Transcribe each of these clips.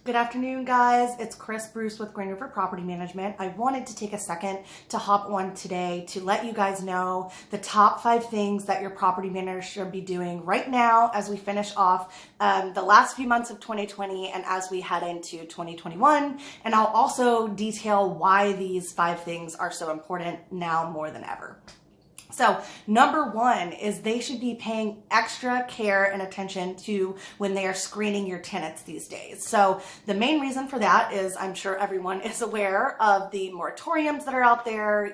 Good afternoon, guys. It's Kris Bruce with Green River Property Management. I wanted to take a second to hop on today to let you guys know the top 5 things that your property manager should be doing right now as we finish off the last few months of 2020 and as we head into 2021. And I'll also detail why these 5 things are so important now more than ever. So number 1 is they should be paying extra care and attention to when they are screening your tenants these days. So the main reason for that is I'm sure everyone is aware of the moratoriums that are out there,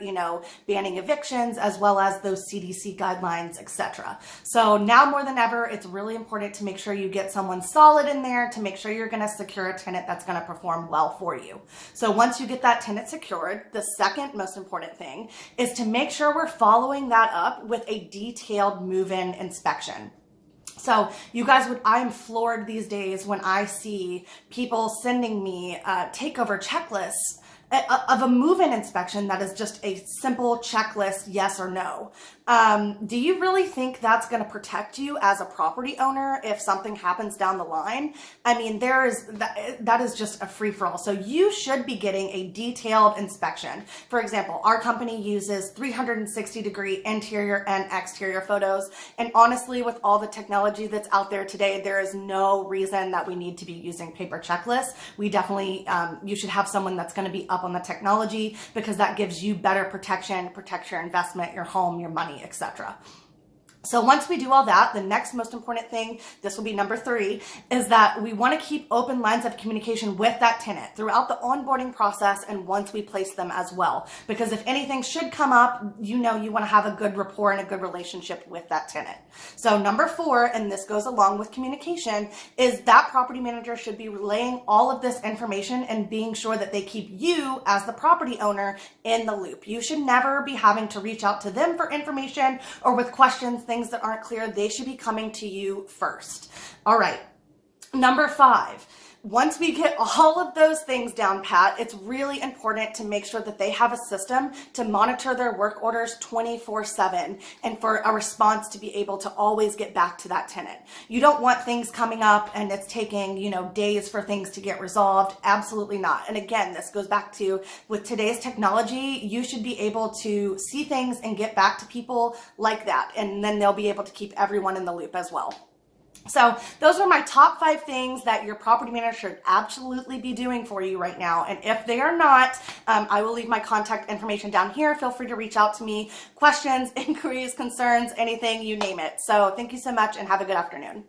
banning evictions, as well as those CDC guidelines, etc. So now more than ever, it's really important to make sure you get someone solid in there to make sure you're going to secure a tenant that's going to perform well for you. So once you get that tenant secured, the second most important thing is to make sure we're following that up with a detailed move-in inspection. So you guys I'm floored these days when I see people sending me takeover checklists of a move-in inspection that is just a simple checklist, yes or no. Do you really think that's going to protect you as a property owner if something happens down the line? I mean, that is just a free-for-all. So you should be getting a detailed inspection. For example, our company uses 360-degree interior and exterior photos. And honestly, with all the technology that's out there today, there is no reason that we need to be using paper checklists. We definitely, you should have someone that's going to be up on the technology because that gives you better protection, protects your investment, your home, your money, etc. So once we do all that, the next most important thing, this will be number 3, is that we want to keep open lines of communication with that tenant throughout the onboarding process and once we place them as well. Because if anything should come up, you want to have a good rapport and a good relationship with that tenant. So number 4, and this goes along with communication, is that property manager should be relaying all of this information and being sure that they keep you as the property owner in the loop. You should never be having to reach out to them for information or with questions, things that aren't clear. They should be coming to you first. All right. Number 5. Once we get all of those things down pat, it's really important to make sure that they have a system to monitor their work orders 24/7 and for a response to be able to always get back to that tenant. You don't want things coming up and it's taking, days for things to get resolved. Absolutely not. And again, this goes back to with today's technology, you should be able to see things and get back to people like that. And then they'll be able to keep everyone in the loop as well. So those are my top 5 things that your property manager should absolutely be doing for you right now. And if they are not, I will leave my contact information down here. Feel free to reach out to me. Questions, inquiries, concerns, anything, you name it. So thank you so much and have a good afternoon.